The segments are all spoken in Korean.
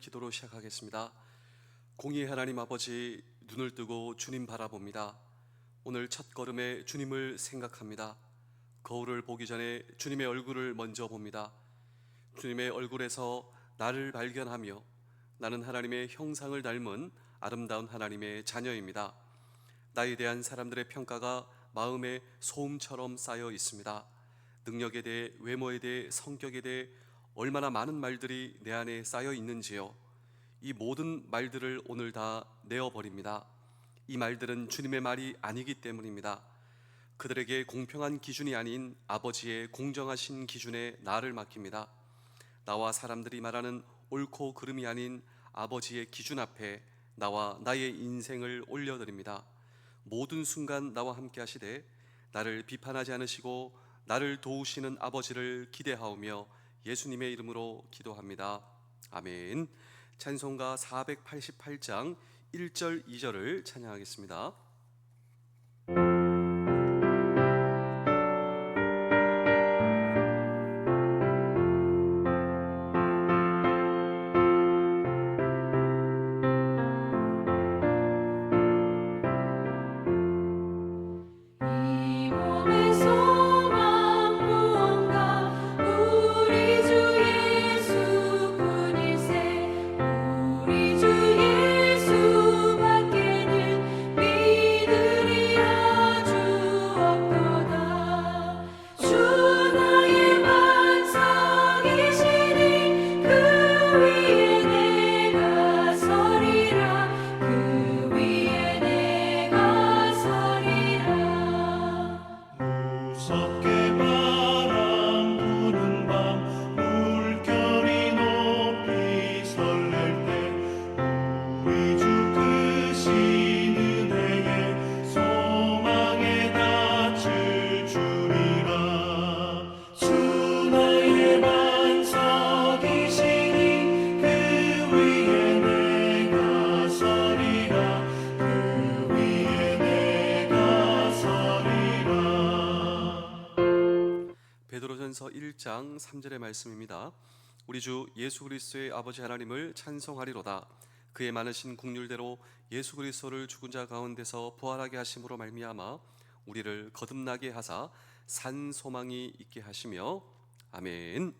기도로 시작하겠습니다. 공의의 하나님 아버지, 눈을 뜨고 주님 바라봅니다. 오늘 첫 걸음에 주님을 생각합니다. 거울을 보기 전에 주님의 얼굴을 먼저 봅니다. 주님의 얼굴에서 나를 발견하며 나는 하나님의 형상을 닮은 아름다운 하나님의 자녀입니다. 나에 대한 사람들의 평가가 마음에 소음처럼 쌓여 있습니다. 능력에 대해, 외모에 대해, 성격에 대해 얼마나 많은 말들이 내 안에 쌓여 있는지요. 이 모든 말들을 오늘 다 내어버립니다. 이 말들은 주님의 말이 아니기 때문입니다. 그들에게 공평한 기준이 아닌 아버지의 공정하신 기준에 나를 맡깁니다. 나와 사람들이 말하는 옳고 그름이 아닌 아버지의 기준 앞에 나와 나의 인생을 올려드립니다. 모든 순간 나와 함께 하시되 나를 비판하지 않으시고 나를 도우시는 아버지를 기대하오며 예수님의 이름으로 기도합니다. 아멘. 찬송가 488장 1절 2절을 찬양하겠습니다. 베드로전서 1장 3절의 말씀입니다. 우리 주 예수 그리스도의 아버지 하나님을 찬송하리로다. 그의 많으신 긍휼대로 예수 그리스도를 죽은 자 가운데서 부활하게 하심으로 말미암아 우리를 거듭나게 하사 산 소망이 있게 하시며 아멘.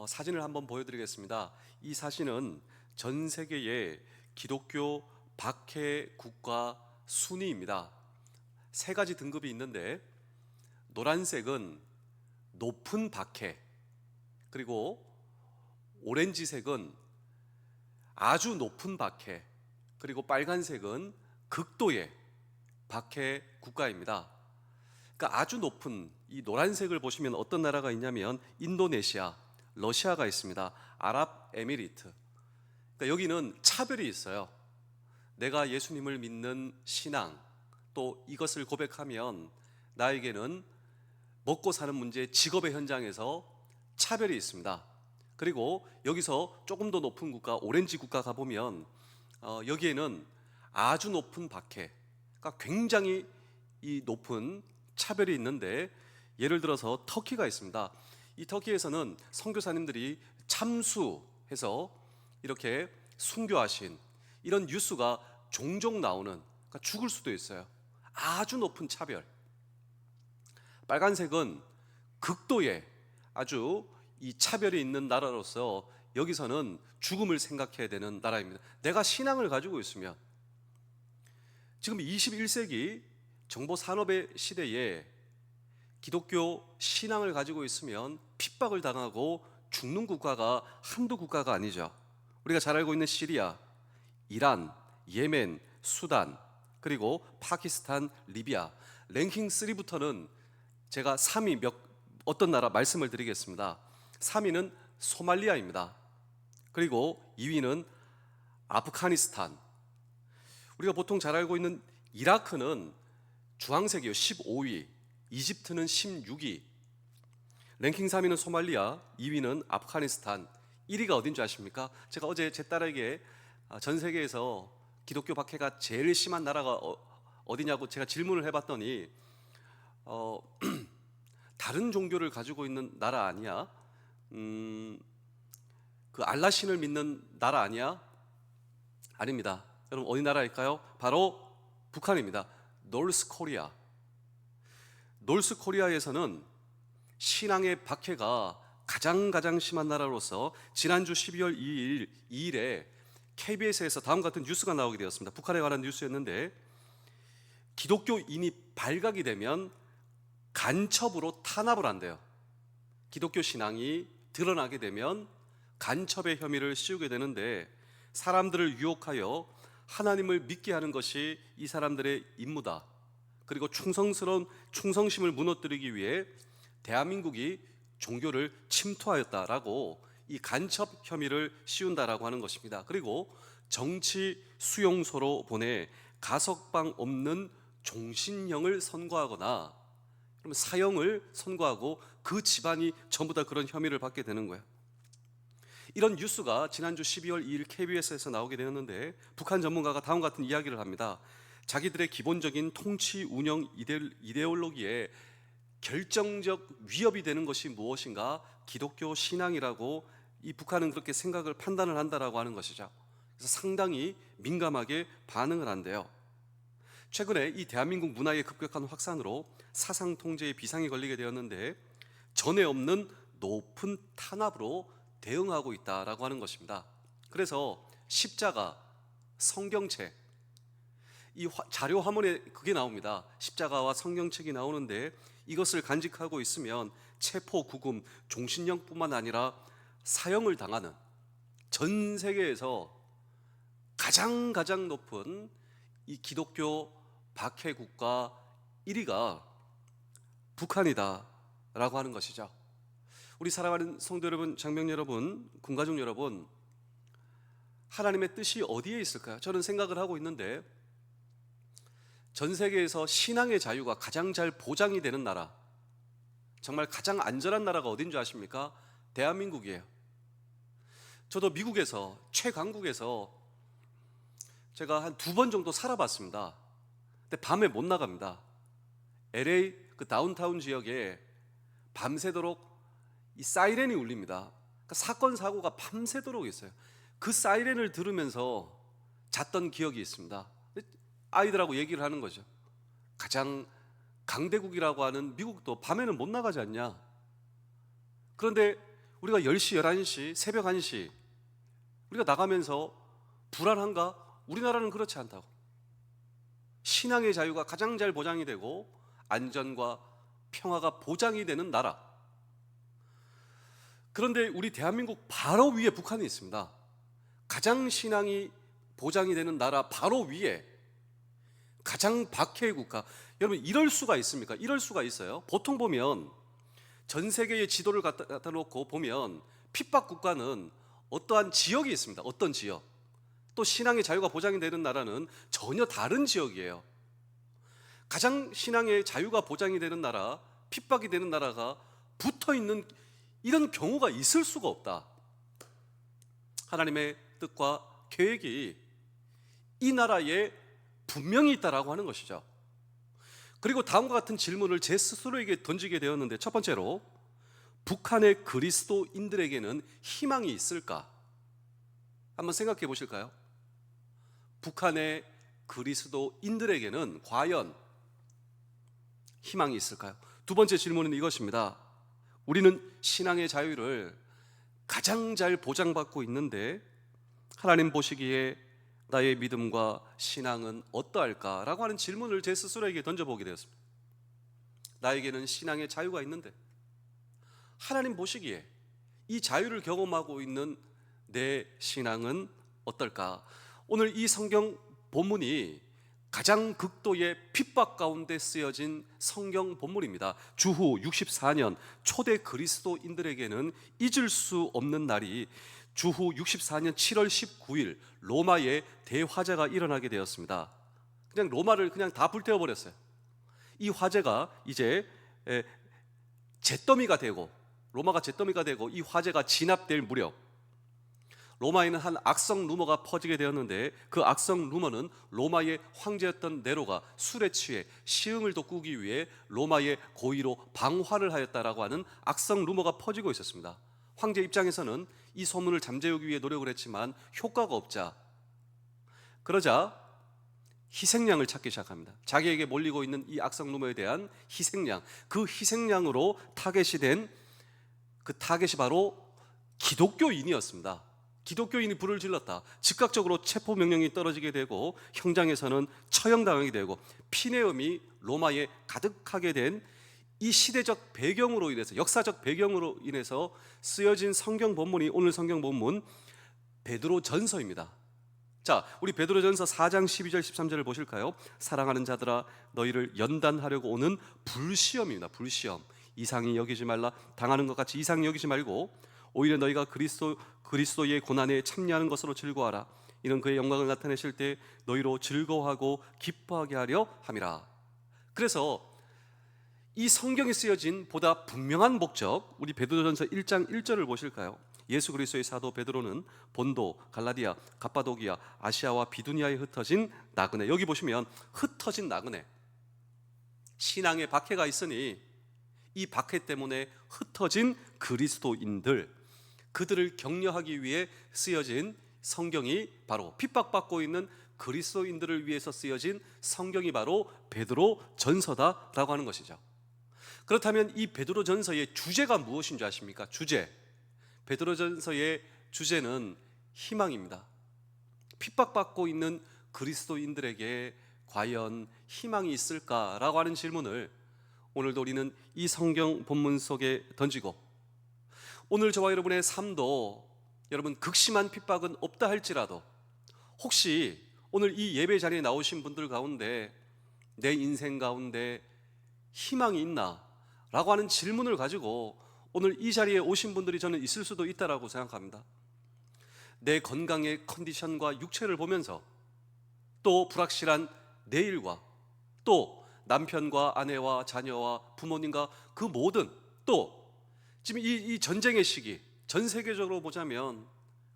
사진을 한번 보여드리겠습니다. 이 사진은 전 세계의 기독교 박해 국가 순위입니다. 세 가지 등급이 있는데 노란색은 높은 박해, 그리고 오렌지색은 아주 높은 박해, 그리고 빨간색은 극도의 박해 국가입니다. 그러니까 아주 높은 이 노란색을 보시면 어떤 나라가 있냐면 인도네시아, 러시아가 있습니다. 아랍에미리트. 그러니까 여기는 차별이 있어요. 내가 예수님을 믿는 신앙, 또 이것을 고백하면 나에게는 먹고 사는 문제, 직업의 현장에서 차별이 있습니다. 그리고 여기서 조금 더 높은 국가, 오렌지 국가 가보면 여기에는 아주 높은 박해, 그러니까 굉장히 이 높은 차별이 있는데, 예를 들어서 터키가 있습니다. 이 터키에서는 선교사님들이 참수해서 이렇게 순교하신 이런 뉴스가 종종 나오는, 그러니까 죽을 수도 있어요. 아주 높은 차별. 빨간색은 극도의 아주 이 차별이 있는 나라로서 여기서는 죽음을 생각해야 되는 나라입니다. 내가 신앙을 가지고 있으면, 지금 21세기 정보산업의 시대에 기독교 신앙을 가지고 있으면 핍박을 당하고 죽는 국가가 한두 국가가 아니죠. 우리가 잘 알고 있는 시리아, 이란, 예멘, 수단, 그리고 파키스탄, 리비아, 랭킹 3부터는 제가 3위 어떤 나라 말씀을 드리겠습니다. 3위는 소말리아입니다. 그리고 2위는 아프가니스탄. 우리가 보통 잘 알고 있는 이라크는 주황색이요, 15위. 이집트는 16위. 랭킹 3위는 소말리아, 2위는 아프가니스탄, 1위가 어딘지 아십니까? 제가 어제 제 딸에게 전 세계에서 기독교 박해가 제일 심한 나라가 어디냐고 제가 질문을 해봤더니 다른 종교를 가지고 있는 나라 아니야? 그 알라신을 믿는 나라 아니야? 아닙니다. 여러분 어디 나라일까요? 바로 북한입니다. 노스 코리아. 노스 코리아에서는 신앙의 박해가 가장 심한 나라로서 지난주 12월 2일에 KBS에서 다음과 같은 뉴스가 나오게 되었습니다. 북한에 관한 뉴스였는데, 기독교인이 발각이 되면 간첩으로 탄압을 한대요. 기독교 신앙이 드러나게 되면 간첩의 혐의를 씌우게 되는데, 사람들을 유혹하여 하나님을 믿게 하는 것이 이 사람들의 임무다. 그리고 충성심을 무너뜨리기 위해 대한민국이 종교를 침투하였다라고 이 간첩 혐의를 씌운다라고 하는 것입니다. 그리고 정치 수용소로 보내 가석방 없는 종신형을 선고하거나 그러면 사형을 선고하고 그 집안이 전부 다 그런 혐의를 받게 되는 거예요. 이런 뉴스가 지난주 12월 2일 KBS에서 나오게 되었는데, 북한 전문가가 다음과 같은 이야기를 합니다. 자기들의 기본적인 통치 운영 이데올로기에 결정적 위협이 되는 것이 무엇인가? 기독교 신앙이라고 이 북한은 그렇게 생각을 판단을 한다라고 하는 것이죠. 그래서 상당히 민감하게 반응을 한대요. 최근에 이 대한민국 문화의 급격한 확산으로 사상 통제의 비상이 걸리게 되었는데, 전에 없는 높은 탄압으로 대응하고 있다라고 하는 것입니다. 그래서 십자가, 성경책, 이 자료 화면에 그게 나옵니다. 십자가와 성경책이 나오는데, 이것을 간직하고 있으면 체포, 구금, 종신형뿐만 아니라 사형을 당하는, 전 세계에서 가장 높은 이 기독교 박해 국가 1위가 북한이다라고 하는 것이죠. 우리 사랑하는 성도 여러분, 장병 여러분, 군가족 여러분, 하나님의 뜻이 어디에 있을까요? 저는 생각을 하고 있는데, 전 세계에서 신앙의 자유가 가장 잘 보장이 되는 나라, 정말 가장 안전한 나라가 어딘 줄 아십니까? 대한민국이에요. 저도 미국에서, 최강국에서 제가 한 2번 정도 살아봤습니다. 근데 밤에 못 나갑니다. LA 그 다운타운 지역에 밤새도록 이 사이렌이 울립니다. 그러니까 사건 사고가 밤새도록 있어요. 그 사이렌을 들으면서 잤던 기억이 있습니다. 아이들하고 얘기를 하는 거죠. 가장 강대국이라고 하는 미국도 밤에는 못 나가지 않냐? 그런데 우리가 10시, 11시, 새벽 1시 우리가 나가면서 불안한가? 우리나라는 그렇지 않다고. 신앙의 자유가 가장 잘 보장이 되고 안전과 평화가 보장이 되는 나라. 그런데 우리 대한민국 바로 위에 북한이 있습니다. 가장 신앙이 보장이 되는 나라 바로 위에 가장 박해의 국가. 여러분 이럴 수가 있습니까? 이럴 수가 있어요. 보통 보면 전 세계의 지도를 갖다 놓고 보면 핍박 국가는 어떠한 지역이 있습니다. 어떤 지역. 또 신앙의 자유가 보장이 되는 나라는 전혀 다른 지역이에요. 가장 신앙의 자유가 보장이 되는 나라, 핍박이 되는 나라가 붙어 있는 이런 경우가 있을 수가 없다. 하나님의 뜻과 계획이 이 나라에 분명히 있다라고 하는 것이죠. 그리고 다음과 같은 질문을 제 스스로에게 던지게 되었는데, 첫 번째로 북한의 그리스도인들에게는 희망이 있을까? 한번 생각해 보실까요? 북한의 그리스도인들에게는 과연 희망이 있을까요? 두 번째 질문은 이것입니다. 우리는 신앙의 자유를 가장 잘 보장받고 있는데 하나님 보시기에 나의 믿음과 신앙은 어떠할까라고 하는 질문을 제 스스로에게 던져보게 되었습니다. 나에게는 신앙의 자유가 있는데 하나님 보시기에 이 자유를 경험하고 있는 내 신앙은 어떨까? 오늘 이 성경 본문이 가장 극도의 핍박 가운데 쓰여진 성경 본문입니다. 주후 64년 초대 그리스도인들에게는 잊을 수 없는 날이 주후 64년 7월 19일 로마에 대화재가 일어나게 되었습니다. 그냥 로마를 그냥 다 불태워버렸어요. 이 화재가 이제 잿더미가 되고, 로마가 잿더미가 되고 이 화재가 진압될 무렵 로마에는 한 악성 루머가 퍼지게 되었는데, 그 악성 루머는 로마의 황제였던 네로가 술에 취해 시흥을 돋구기 위해 로마의 고의로 방화를 하였다라고 하는 악성 루머가 퍼지고 있었습니다. 황제 입장에서는 이 소문을 잠재우기 위해 노력을 했지만 효과가 없자, 그러자 희생양을 찾기 시작합니다. 자기에게 몰리고 있는 이 악성 루머에 대한 희생양, 그 희생양으로 타겟이 된 그 타겟이 바로 기독교인이었습니다. 기독교인이 불을 질렀다. 즉각적으로 체포 명령이 떨어지게 되고 형장에서는 처형당하게 되고 피내음이 로마에 가득하게 된 이 시대적 배경으로 인해서, 역사적 배경으로 인해서 쓰여진 성경 본문이 오늘 성경 본문 베드로전서입니다. 자, 우리 베드로전서 4장 12절 13절을 보실까요? 사랑하는 자들아, 너희를 연단하려고 오는 불시험입니다. 불시험. 이상히 여기지 말라. 당하는 것 같이 이상히 여기지 말고 오히려 너희가 그리스도의 고난에 참여하는 것으로 즐거워하라. 이는 그의 영광을 나타내실 때 너희로 즐거워하고 기뻐하게 하려 함이라. 그래서 이 성경에 쓰여진 보다 분명한 목적, 우리 베드로전서 1장 1절을 보실까요? 예수 그리스도의 사도 베드로는 본도, 갈라디아, 갑바도기아, 아시아와 비두니아에 흩어진 나그네, 여기 보시면 흩어진 나그네, 신앙의 박해가 있으니 이 박해 때문에 흩어진 그리스도인들, 그들을 격려하기 위해 쓰여진 성경이 바로, 핍박받고 있는 그리스도인들을 위해서 쓰여진 성경이 바로 베드로전서다라고 하는 것이죠. 그렇다면 이 베드로전서의 주제가 무엇인 줄 아십니까? 주제, 베드로전서의 주제는 희망입니다. 핍박받고 있는 그리스도인들에게 과연 희망이 있을까라고 하는 질문을 오늘도 우리는 이 성경 본문 속에 던지고, 오늘 저와 여러분의 삶도 여러분 극심한 핍박은 없다 할지라도 혹시 오늘 이 예배 자리에 나오신 분들 가운데 내 인생 가운데 희망이 있나? 라고 하는 질문을 가지고 오늘 이 자리에 오신 분들이 저는 있을 수도 있다라고 생각합니다. 내 건강의 컨디션과 육체를 보면서, 또 불확실한 내일과, 또 남편과 아내와 자녀와 부모님과 그 모든, 또 지금 이 전쟁의 시기, 전 세계적으로 보자면,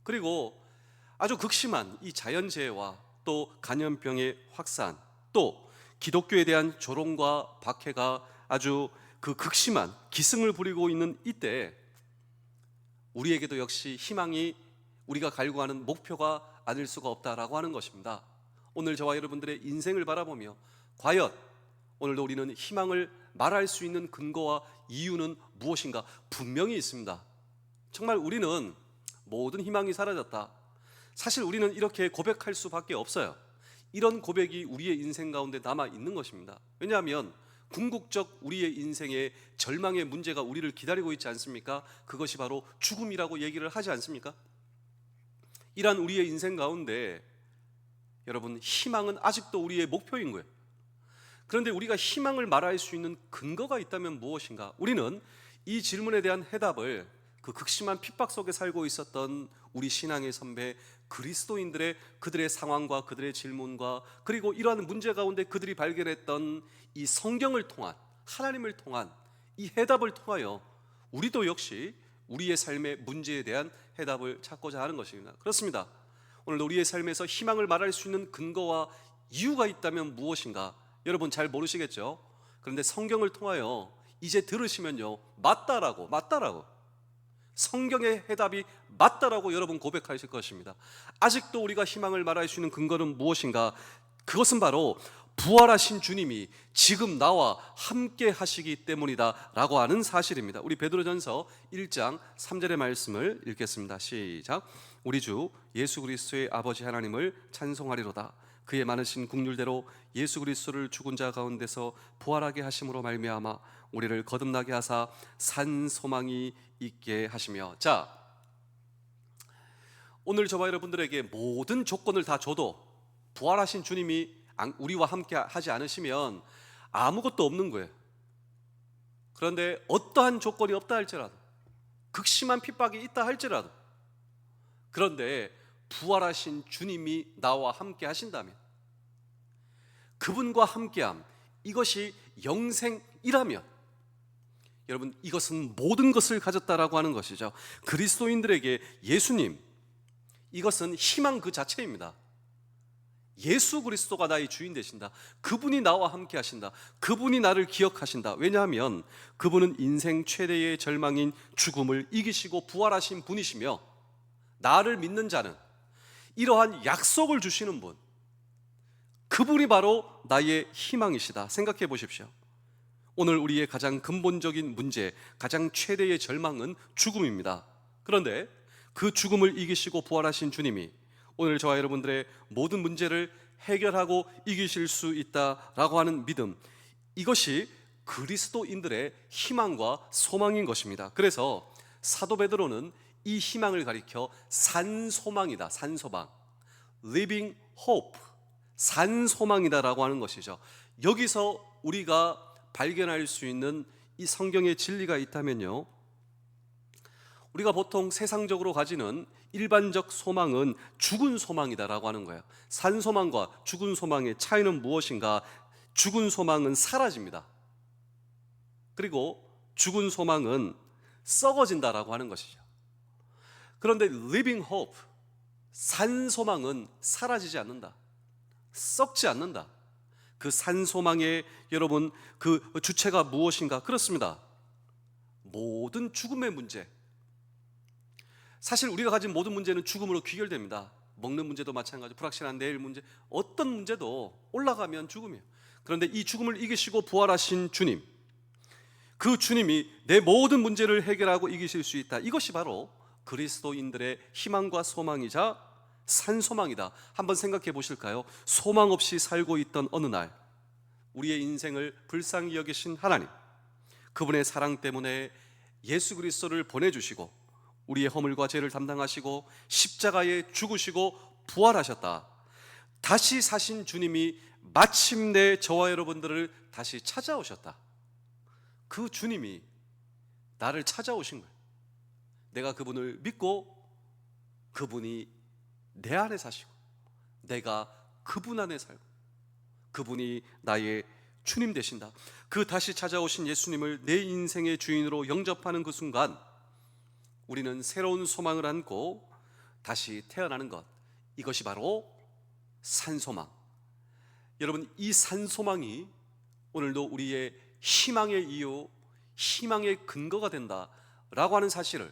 그리고 아주 극심한 이 자연재해와 또 감염병의 확산, 또 기독교에 대한 조롱과 박해가 아주 그 극심한 기승을 부리고 있는 이때 우리에게도 역시 희망이, 우리가 갈구하는 목표가 아닐 수가 없다라고 하는 것입니다. 오늘 저와 여러분들의 인생을 바라보며 과연 오늘도 우리는 희망을 말할 수 있는 근거와 이유는 무엇인가? 분명히 있습니다. 정말 우리는 모든 희망이 사라졌다, 사실 우리는 이렇게 고백할 수밖에 없어요. 이런 고백이 우리의 인생 가운데 남아 있는 것입니다. 왜냐하면 궁극적 우리의 인생의 절망의 문제가 우리를 기다리고 있지 않습니까? 그것이 바로 죽음이라고 얘기를 하지 않습니까? 이러한 우리의 인생 가운데 여러분, 희망은 아직도 우리의 목표인 거예요. 그런데 우리가 희망을 말할 수 있는 근거가 있다면 무엇인가? 우리는 이 질문에 대한 해답을 그 극심한 핍박 속에 살고 있었던 우리 신앙의 선배 그리스도인들의, 그들의 상황과 그들의 질문과, 그리고 이러한 문제 가운데 그들이 발견했던 이 성경을 통한, 하나님을 통한 이 해답을 통하여 우리도 역시 우리의 삶의 문제에 대한 해답을 찾고자 하는 것입니다. 그렇습니다. 오늘 우리의 삶에서 희망을 말할 수 있는 근거와 이유가 있다면 무엇인가? 여러분 잘 모르시겠죠? 그런데 성경을 통하여 이제 들으시면요, 맞다라고 성경의 해답이 맞다라고 여러분 고백하실 것입니다. 아직도 우리가 희망을 말할 수 있는 근거는 무엇인가? 그것은 바로 부활하신 주님이 지금 나와 함께 하시기 때문이다 라고 하는 사실입니다. 우리 베드로전서 1장 3절의 말씀을 읽겠습니다. 시작. 우리 주 예수 그리스도의 아버지 하나님을 찬송하리로다. 그의 많으신 긍휼대로 예수 그리스도를 죽은 자 가운데서 부활하게 하심으로 말미암아 우리를 거듭나게 하사 산 소망이 있게 하시며. 자, 오늘 저와 여러분들에게 모든 조건을 다 줘도 부활하신 주님이 우리와 함께 하지 않으시면 아무것도 없는 거예요. 그런데 어떠한 조건이 없다 할지라도, 극심한 핍박이 있다 할지라도, 그런데 부활하신 주님이 나와 함께 하신다면, 그분과 함께함, 이것이 영생이라면, 여러분, 이것은 모든 것을 가졌다라고 하는 것이죠. 그리스도인들에게 예수님, 이것은 희망 그 자체입니다. 예수 그리스도가 나의 주인 되신다. 그분이 나와 함께 하신다. 그분이 나를 기억하신다. 왜냐하면 그분은 인생 최대의 절망인 죽음을 이기시고 부활하신 분이시며, 나를 믿는 자는 이러한 약속을 주시는 분, 그분이 바로 나의 희망이시다. 생각해 보십시오. 오늘 우리의 가장 근본적인 문제, 가장 최대의 절망은 죽음입니다. 그런데 그 죽음을 이기시고 부활하신 주님이 오늘 저와 여러분들의 모든 문제를 해결하고 이기실 수 있다라고 하는 믿음, 이것이 그리스도인들의 희망과 소망인 것입니다. 그래서 사도 베드로는 이 희망을 가리켜 산소망이다, 산소망, living hope, 산소망이다라고 하는 것이죠. 여기서 우리가 발견할 수 있는 이 성경의 진리가 있다면요, 우리가 보통 세상적으로 가지는 일반적 소망은 죽은 소망이다라고 하는 거예요. 산소망과 죽은 소망의 차이는 무엇인가? 죽은 소망은 사라집니다. 그리고 죽은 소망은 썩어진다라고 하는 것이죠. 그런데 living hope, 산소망은 사라지지 않는다, 썩지 않는다. 그 산소망의 여러분 그 주체가 무엇인가? 그렇습니다. 모든 죽음의 문제, 사실 우리가 가진 모든 문제는 죽음으로 귀결됩니다. 먹는 문제도 마찬가지, 불확실한 내일 문제, 어떤 문제도 올라가면 죽음이에요. 그런데 이 죽음을 이기시고 부활하신 주님, 그 주님이 내 모든 문제를 해결하고 이기실 수 있다. 이것이 바로 그리스도인들의 희망과 소망이자 산소망이다. 한번 생각해 보실까요? 소망 없이 살고 있던 어느 날, 우리의 인생을 불쌍히 여기신 하나님, 그분의 사랑 때문에 예수 그리스도를 보내주시고 우리의 허물과 죄를 담당하시고 십자가에 죽으시고 부활하셨다. 다시 사신 주님이 마침내 저와 여러분들을 다시 찾아오셨다. 그 주님이 나를 찾아오신 거예요. 내가 그분을 믿고 그분이 내 안에 사시고 내가 그분 안에 살고 그분이 나의 주님 되신다. 그 다시 찾아오신 예수님을 내 인생의 주인으로 영접하는 그 순간, 우리는 새로운 소망을 안고 다시 태어나는 것, 이것이 바로 산소망. 여러분, 이 산소망이 오늘도 우리의 희망의 이유, 희망의 근거가 된다라고 하는 사실을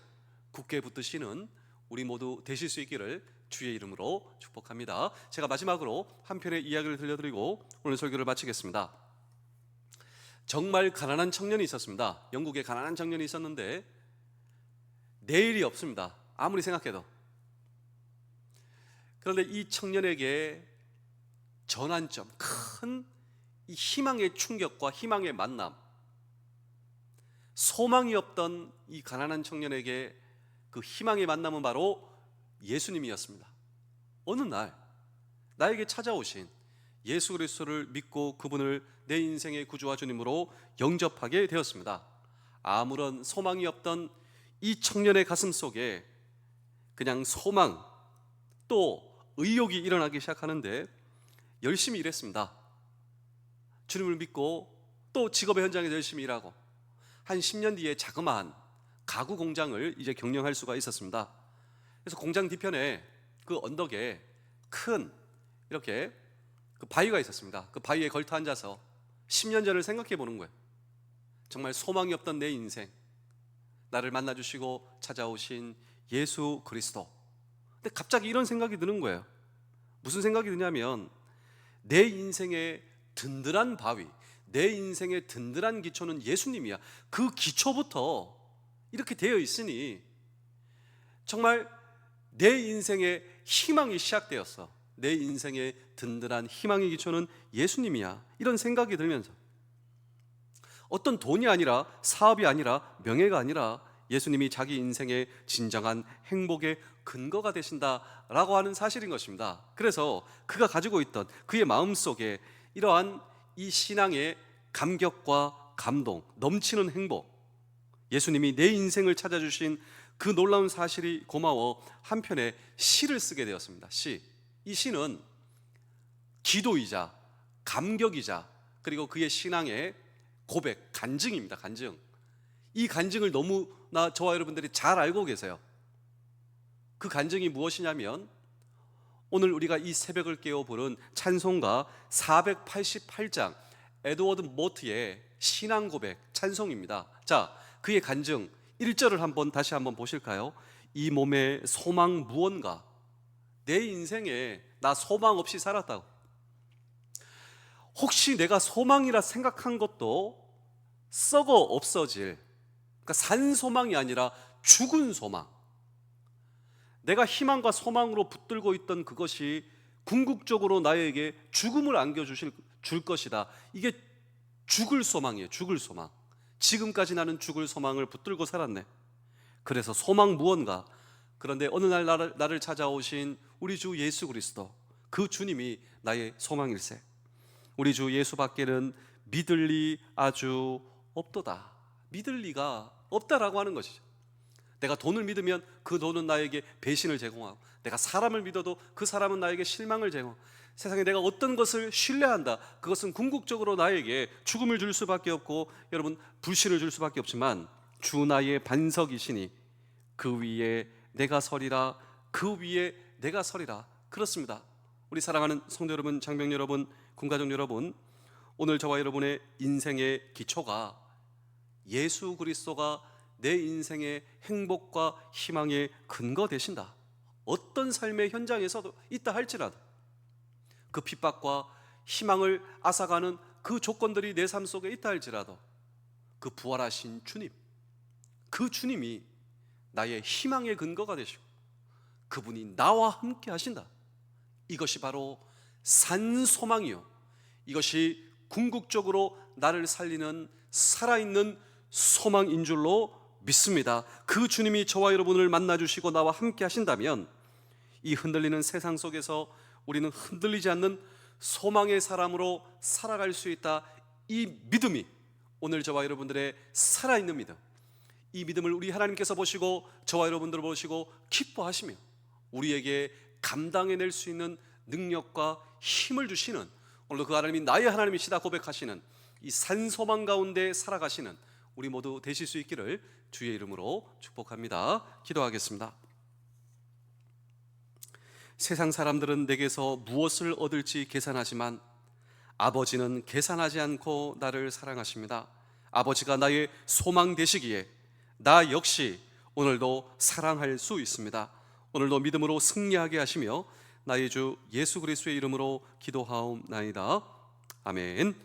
굳게 붙드시는 우리 모두 되실 수 있기를 주의 이름으로 축복합니다. 제가 마지막으로 한 편의 이야기를 들려드리고 오늘 설교를 마치겠습니다. 정말 가난한 청년이 있었습니다. 영국에 가난한 청년이 있었는데 내일이 없습니다. 아무리 생각해도. 그런데 이 청년에게 전환점, 큰 이 희망의 충격과 희망의 만남, 소망이 없던 이 가난한 청년에게 그 희망의 만남은 바로 예수님이었습니다. 어느 날 나에게 찾아오신 예수 그리스도를 믿고 그분을 내 인생의 구주와 주님으로 영접하게 되었습니다. 아무런 소망이 없던 이 청년의 가슴 속에 그냥 소망, 또 의욕이 일어나기 시작하는데 열심히 일했습니다. 주님을 믿고 또 직업의 현장에서 열심히 일하고 한 10년 뒤에 자그마한 가구 공장을 이제 경영할 수가 있었습니다. 그래서 공장 뒤편에 그 언덕에 큰 이렇게 그 바위가 있었습니다. 그 바위에 걸터 앉아서 10년 전을 생각해 보는 거예요. 정말 소망이 없던 내 인생, 나를 만나주시고 찾아오신 예수 그리스도. 근데 갑자기 이런 생각이 드는 거예요. 무슨 생각이 드냐면 내 인생의 든든한 바위, 내 인생의 든든한 기초는 예수님이야. 그 기초부터 이렇게 되어 있으니 정말 내 인생의 희망이 시작되었어. 내 인생의 든든한 희망의 기초는 예수님이야. 이런 생각이 들면서 어떤 돈이 아니라, 사업이 아니라, 명예가 아니라 예수님이 자기 인생의 진정한 행복의 근거가 되신다라고 하는 사실인 것입니다. 그래서 그가 가지고 있던 그의 마음속에 이러한 이 신앙의 감격과 감동, 넘치는 행복, 예수님이 내 인생을 찾아주신 그 놀라운 사실이 고마워 한편의 시를 쓰게 되었습니다. 시. 이 시는 기도이자 감격이자 그리고 그의 신앙의 고백, 간증입니다. 간증. 이 간증을 너무나 저와 여러분들이 잘 알고 계세요. 그 간증이 무엇이냐면 오늘 우리가 이 새벽을 깨워 부른 찬송가 488장 에드워드 모트의 신앙 고백 찬송입니다. 자, 그의 간증 1절을 다시 한번 보실까요? 이 몸에 소망 무언가, 내 인생에 나 소망 없이 살았다고. 혹시 내가 소망이라 생각한 것도 썩어 없어질, 그러니까 산 소망이 아니라 죽은 소망, 내가 희망과 소망으로 붙들고 있던 그것이 궁극적으로 나에게 죽음을 안겨줄 것이다. 이게 죽을 소망이에요. 죽을 소망. 지금까지 나는 죽을 소망을 붙들고 살았네. 그래서 소망 무언가. 그런데 어느 날 나를 찾아오신 우리 주 예수 그리스도, 그 주님이 나의 소망일세. 우리 주 예수 밖에는 믿을 리 아주 없도다. 믿을 리가 없다라고 하는 것이죠. 내가 돈을 믿으면 그 돈은 나에게 배신을 제공하고, 내가 사람을 믿어도 그 사람은 나에게 실망을 제공하고, 세상에 내가 어떤 것을 신뢰한다, 그것은 궁극적으로 나에게 죽음을 줄 수밖에 없고, 여러분, 불신을 줄 수밖에 없지만 주 나의 반석이시니 그 위에 내가 서리라, 그 위에 내가 서리라. 그렇습니다. 우리 사랑하는 성도 여러분, 장병 여러분, 군가족 여러분, 오늘 저와 여러분의 인생의 기초가 예수 그리스도가 내 인생의 행복과 희망의 근거 되신다. 어떤 삶의 현장에서도 있다 할지라도, 그 핍박과 희망을 앗아가는 그 조건들이 내 삶 속에 있다 할지라도, 그 부활하신 주님, 그 주님이 나의 희망의 근거가 되시고 그분이 나와 함께 하신다. 이것이 바로 산소망이요, 이것이 궁극적으로 나를 살리는 살아있는 소망인 줄로 믿습니다. 그 주님이 저와 여러분을 만나주시고 나와 함께 하신다면 이 흔들리는 세상 속에서 우리는 흔들리지 않는 소망의 사람으로 살아갈 수 있다. 이 믿음이 오늘 저와 여러분들의 살아있는 믿음, 이 믿음을 우리 하나님께서 보시고 저와 여러분들을 보시고 기뻐하시며 우리에게 감당해낼 수 있는 능력과 힘을 주시는, 오늘도 그 하나님이 나의 하나님이시다 고백하시는 이 산소망 가운데 살아가시는 우리 모두 되실 수 있기를 주의 이름으로 축복합니다. 기도하겠습니다. 세상 사람들은 내게서 무엇을 얻을지 계산하지만 아버지는 계산하지 않고 나를 사랑하십니다. 아버지가 나의 소망 되시기에 나 역시 오늘도 사랑할 수 있습니다. 오늘도 믿음으로 승리하게 하시며 나의 주 예수 그리스도의 이름으로 기도하옵나이다. 아멘.